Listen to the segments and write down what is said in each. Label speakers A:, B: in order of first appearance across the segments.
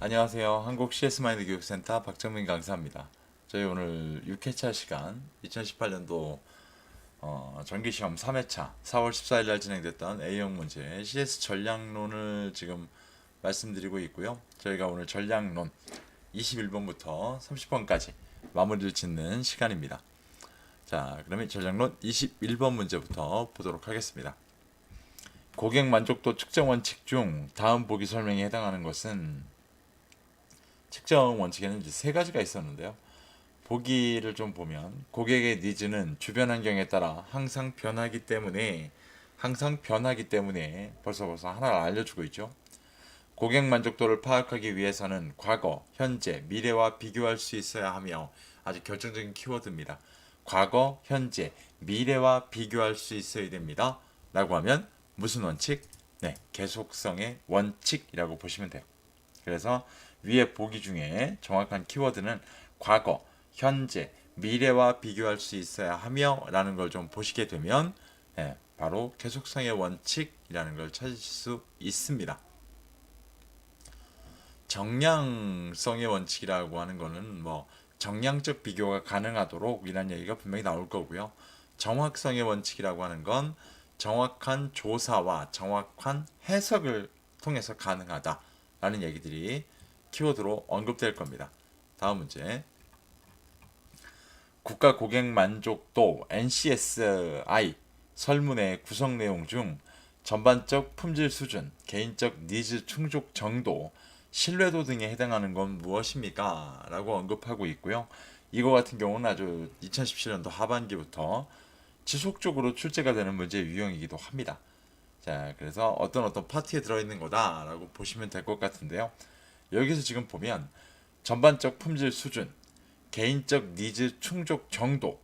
A: 안녕하세요. 한국 CS마인드 교육센터 박정민 강사입니다. 저희 오늘 6회차 시간 2018년도 정기시험 3회차 4월 14일 날 진행됐던 A형 문제 CS 전략론을 지금 말씀드리고 있고요. 저희가 오늘 전략론 21번부터 30번까지 마무리를 짓는 시간입니다. 자, 그러면 전략론 21번 문제부터 보도록 하겠습니다. 고객 만족도 측정 원칙 중 다음 보기 설명에 해당하는 것은 측정 원칙에는 이제 세 가지가 있었는데요. 보기를 좀 보면 고객의 니즈는 주변 환경에 따라 항상 변하기 때문에 벌써 하나를 알려주고 있죠. 고객 만족도를 파악하기 위해서는 과거, 현재, 미래와 비교할 수 있어야 하며 아주 결정적인 키워드입니다. 과거, 현재, 미래와 비교할 수 있어야 됩니다. 라고 하면 무슨 원칙? 네, 계속성의 원칙이라고 보시면 돼요. 그래서 위에 보기 중에 정확한 키워드는 과거, 현재, 미래와 비교할 수 있어야 하며 라는 걸 좀 보시게 되면 바로 계속성의 원칙이라는 걸 찾으실 수 있습니다. 정량성의 원칙이라고 하는 거는 정량적 비교가 가능하도록 이란 얘기가 분명히 나올 거고요. 정확성의 원칙이라고 하는 건 정확한 조사와 정확한 해석을 통해서 가능하다라는 얘기들이 키워드로 언급될 겁니다. 다음 문제. 국가 고객 만족도 NCSI 설문의 구성 내용 중 전반적 품질 수준, 개인적 니즈 충족 정도, 신뢰도 등에 해당하는 건 무엇입니까? 라고 언급하고 있고요. 이거 같은 경우는 아주 2017년도 하반기부터 지속적으로 출제가 되는 문제 유형이기도 합니다. 자, 그래서 어떤 파트에 들어있는 거다라고 보시면 될 것 같은데요. 여기서 지금 보면 전반적 품질 수준, 개인적 니즈 충족 정도,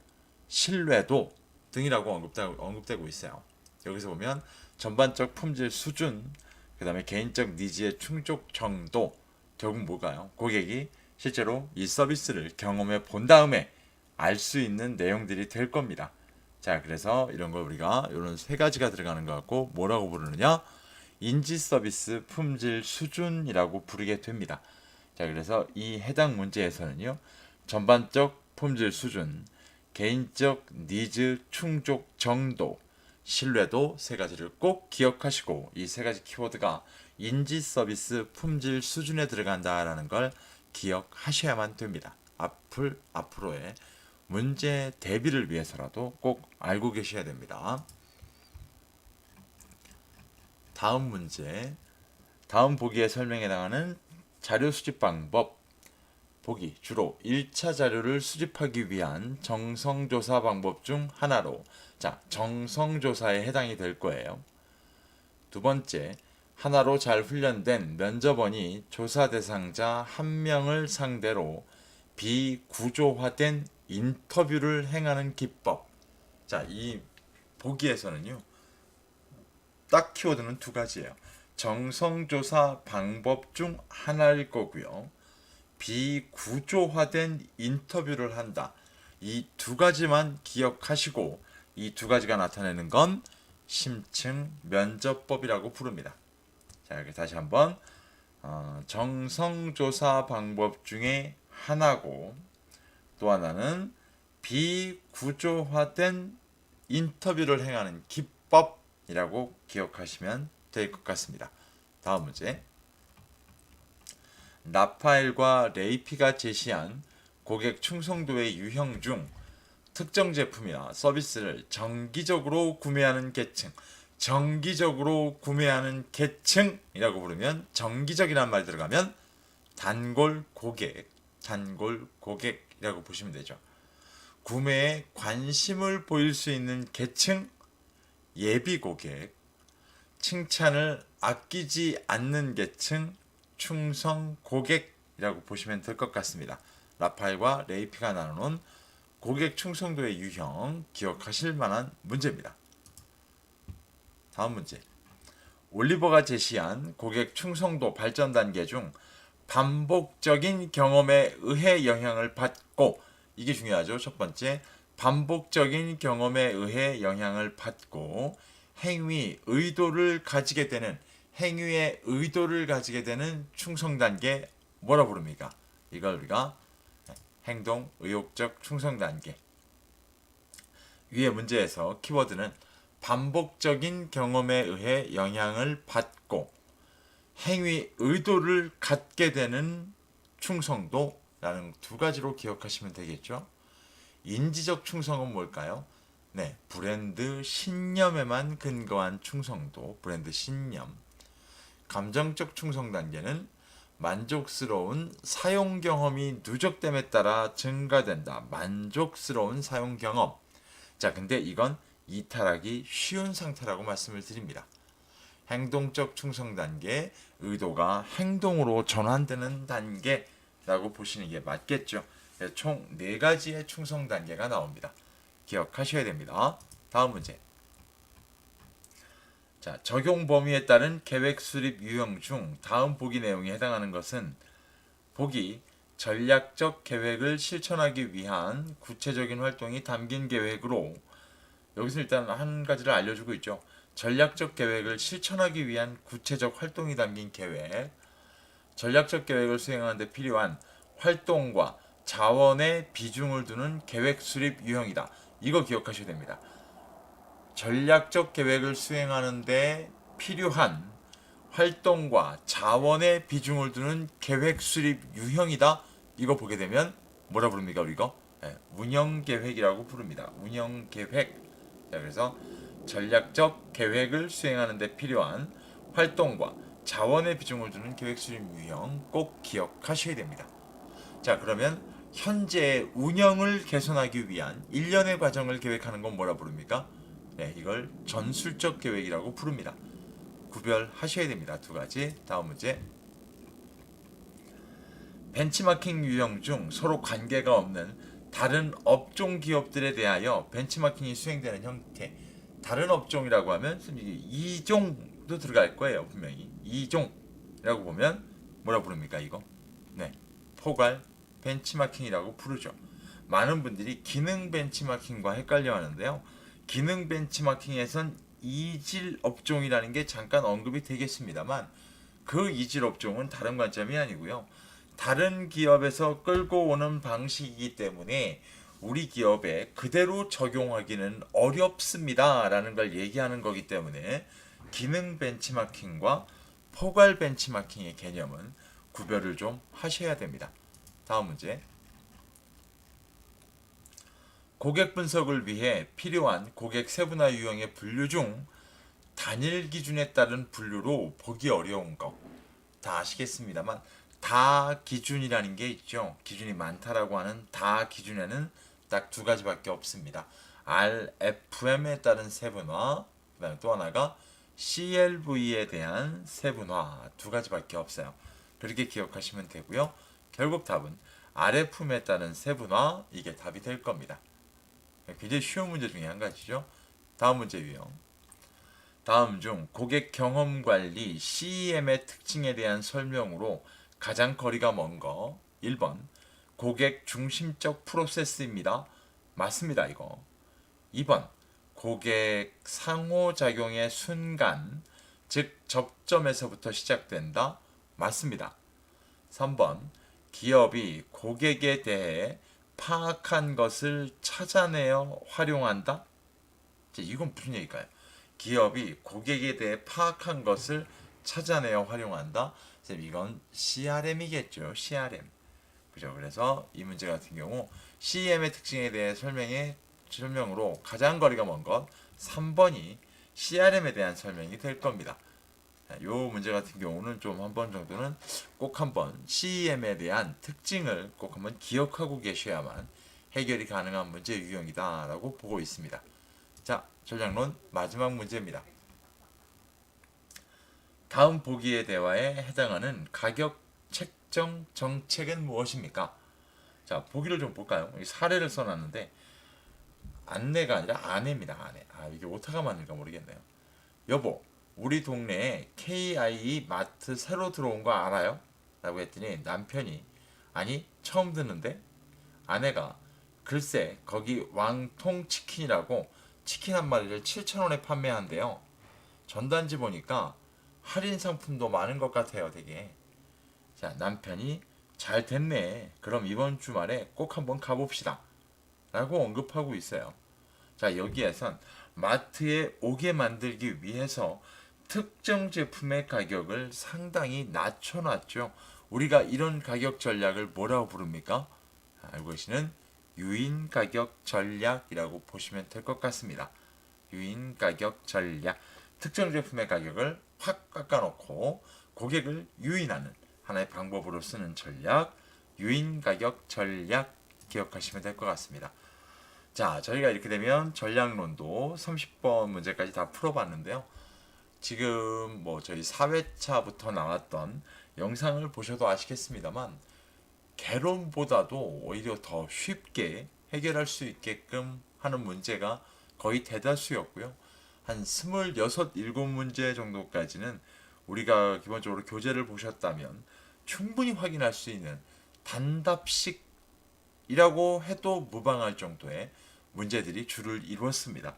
A: 신뢰도 등이라고 언급되고 있어요. 여기서 보면 전반적 품질 수준, 그 다음에 개인적 니즈의 충족 정도, 결국 뭘까요? 고객이 실제로 이 서비스를 경험해 본 다음에 알 수 있는 내용들이 될 겁니다. 자, 그래서 이런 걸 우리가 이런 세 가지가 들어가는 것 같고 뭐라고 부르느냐? 인지 서비스 품질 수준이라고 부르게 됩니다. 자, 그래서 이 해당 문제에서는요. 전반적 품질 수준, 개인적 니즈 충족 정도, 신뢰도 세 가지를 꼭 기억하시고 이 세 가지 키워드가 인지 서비스 품질 수준에 들어간다라는 걸 기억하셔야만 됩니다. 앞으로의 문제 대비를 위해서라도 꼭 알고 계셔야 됩니다. 다음 문제. 다음 보기에 설명에 해당하는 자료 수집 방법. 보기 주로 1차 자료를 수집하기 위한 정성조사 방법 중 하나로 정성조사에 해당이 될 거예요. 두 번째, 하나로 잘 훈련된 면접원이 조사 대상자 한 명을 상대로 비구조화된 인터뷰를 행하는 기법. 자, 이 보기에서는요. 딱 키워드는 두 가지예요. 정성조사 방법 중 하나일 거고요. 비구조화된 인터뷰를 한다. 이 두 가지만 기억하시고 이 두 가지가 나타내는 건 심층 면접법이라고 부릅니다. 자, 여기 다시 한번 정성조사 방법 중에 하나고 또 하나는 비구조화된 인터뷰를 행하는 기법이라고 기억하시면 될 것 같습니다. 다음 문제. 라파엘과 레이피가 제시한 고객 충성도의 유형 중 특정 제품이나 서비스를 정기적으로 구매하는 계층이라고 부르면 정기적이라는 말 들어가면 단골 고객이라고 보시면 되죠. 구매에 관심을 보일 수 있는 계층, 예비 고객, 칭찬을 아끼지 않는 계층, 충성 고객이라고 보시면 될 것 같습니다. 라파엘과 레이피가 나누는 고객 충성도의 유형 기억하실 만한 문제입니다. 다음 문제. 올리버가 제시한 고객 충성도 발전 단계 중 반복적인 경험에 의해 영향을 받고, 이게 중요하죠. 첫 번째, 반복적인 경험에 의해 영향을 받고 행위의 의도를 가지게 되는 충성 단계 뭐라 부릅니까? 이걸 우리가 행동 의욕적 충성 단계. 위의 문제에서 키워드는 반복적인 경험에 의해 영향을 받고 행위 의도를 갖게 되는 충성도라는 두 가지로 기억하시면 되겠죠. 인지적 충성은 뭘까요? 네, 브랜드 신념에만 근거한 충성도, 브랜드 신념. 감정적 충성 단계는 만족스러운 사용 경험이 누적됨에 따라 증가된다. 만족스러운 사용 경험. 자, 근데 이건 이탈하기 쉬운 상태라고 말씀을 드립니다. 행동적 충성 단계, 의도가 행동으로 전환되는 단계라고 보시는 게 맞겠죠. 총 4가지의 충성 단계가 나옵니다. 기억하셔야 됩니다. 다음 문제. 자, 적용 범위에 따른 계획 수립 유형 중 다음 보기 내용에 해당하는 것은 보기 전략적 계획을 실천하기 위한 구체적인 활동이 담긴 계획으로 여기서 일단 한 가지를 알려주고 있죠. 전략적 계획을 실천하기 위한 구체적 활동이 담긴 계획. 전략적 계획을 수행하는 데 필요한 활동과 자원의 비중을 두는 계획 수립 유형이다. 이거 기억하셔야 됩니다. 전략적 계획을 수행하는 데 필요한 활동과 자원의 비중을 두는 계획 수립 유형이다. 이거 보게 되면 뭐라 부릅니까, 우리 이거? 네, 운영 계획이라고 부릅니다. 운영 계획. 자, 그래서 전략적 계획을 수행하는 데 필요한 활동과 자원의 비중을 두는 계획 수립 유형 꼭 기억하셔야 됩니다. 자, 그러면 현재 운영을 개선하기 위한 일련의 과정을 계획하는 건 뭐라 부릅니까? 네, 이걸 전술적 계획이라고 부릅니다. 구별하셔야 됩니다. 두 가지. 다음 문제. 벤치마킹 유형 중 서로 관계가 없는 다른 업종 기업들에 대하여 벤치마킹이 수행되는 형태. 다른 업종이라고 하면 2종도 들어갈 거예요. 분명히. 2종이라고 보면 뭐라 부릅니까, 이거? 네, 포괄 벤치마킹이라고 부르죠. 많은 분들이 기능 벤치마킹과 헷갈려 하는데요. 기능 벤치마킹에선 이질 업종이라는 게 잠깐 언급이 되겠습니다만 그 이질 업종은 다른 관점이 아니고요. 다른 기업에서 끌고 오는 방식이기 때문에 우리 기업에 그대로 적용하기는 어렵습니다. 라는 걸 얘기하는 거기 때문에 기능 벤치마킹과 포괄 벤치마킹의 개념은 구별을 좀 하셔야 됩니다. 다음 문제. 고객 분석을 위해 필요한 고객 세분화 유형의 분류 중 단일 기준에 따른 분류로 보기 어려운 것 다 아시겠습니다만 다 기준이라는 게 있죠. 기준이 많다라고 하는 다 기준에는 딱 두 가지밖에 없습니다. RFM에 따른 세분화, 그다음에 또 하나가 CLV에 대한 세분화 두 가지밖에 없어요. 그렇게 기억하시면 되고요. 결국 답은 RFM에 따른 세분화 이게 답이 될 겁니다. 굉장히 쉬운 문제 중에 한 가지죠. 다음 문제 유형. 다음 중 고객 경험 관리 CEM의 특징에 대한 설명으로 가장 거리가 먼 거 1번 고객 중심적 프로세스입니다. 맞습니다, 이거. 2번 고객 상호작용의 순간, 즉 접점에서부터 시작된다. 맞습니다. 3번 기업이 고객에 대해 파악한 것을 찾아내어 활용한다. 이건 무슨 얘기일까요? 기업이 고객에 대해 파악한 것을 찾아내어 활용한다. 이건 CRM이겠죠. CRM. 그죠? 그래서 이 문제 같은 경우 CM의 특징에 대해 설명으로 가장 거리가 먼 것 3번이 CRM에 대한 설명이 될 겁니다. 이 문제 같은 경우는 좀 한 번 정도는 꼭 한번 CM에 대한 특징을 꼭 한번 기억하고 계셔야만 해결이 가능한 문제 유형이다라고 보고 있습니다. 자, 전략론 마지막 문제입니다. 다음 보기의 대화에 해당하는 가격 책정 정책은 무엇입니까? 자, 보기를 좀 볼까요? 사례를 써놨는데 안내가 아니라 아내입니다. 아내. 이게 오타가 맞는가 모르겠네요. 여보, 우리 동네에 KIE 마트 새로 들어온 거 알아요? 라고 했더니 남편이 아니, 처음 듣는데? 아내가 글쎄, 거기 왕통 치킨이라고 치킨 한 마리를 7,000원에 판매한대요. 전단지 보니까 할인 상품도 많은 것 같아요, 되게. 자, 남편이 잘 됐네. 그럼 이번 주말에 꼭 한번 가봅시다. 라고 언급하고 있어요. 자, 여기에선 마트에 오게 만들기 위해서 특정 제품의 가격을 상당히 낮춰놨죠. 우리가 이런 가격 전략을 뭐라고 부릅니까? 알고 계시는 유인 가격 전략이라고 보시면 될 것 같습니다. 유인 가격 전략. 특정 제품의 가격을 확 깎아놓고 고객을 유인하는 하나의 방법으로 쓰는 전략, 유인 가격 전략 기억하시면 될 것 같습니다. 자, 저희가 이렇게 되면 전략론도 30번 문제까지 다 풀어봤는데요. 지금 뭐 저희 4회차부터 나왔던 영상을 보셔도 아시겠습니다만 개론보다도 오히려 더 쉽게 해결할 수 있게끔 하는 문제가 거의 대다수였고요. 한 26, 7문제 정도까지는 우리가 기본적으로 교재를 보셨다면 충분히 확인할 수 있는 단답식이라고 해도 무방할 정도의 문제들이 줄을 이루었습니다.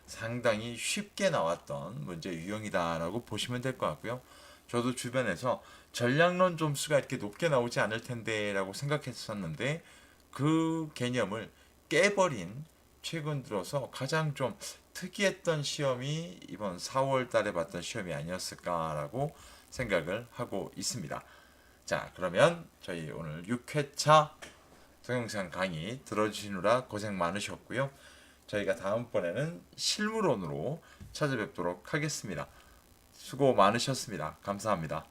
A: 상당히 쉽게 나왔던 문제 유형이다라고 보시면 될 것 같고요. 저도 주변에서 전략론 점수가 이렇게 높게 나오지 않을 텐데라고 생각했었는데 그 개념을 깨버린 최근 들어서 가장 좀 특이했던 시험이 이번 4월 달에 봤던 시험이 아니었을까라고 생각을 하고 있습니다. 자, 그러면 저희 오늘 6회차 동영상 강의 들어주시느라 고생 많으셨고요. 저희가 다음번에는 실무론으로 찾아뵙도록 하겠습니다. 수고 많으셨습니다. 감사합니다.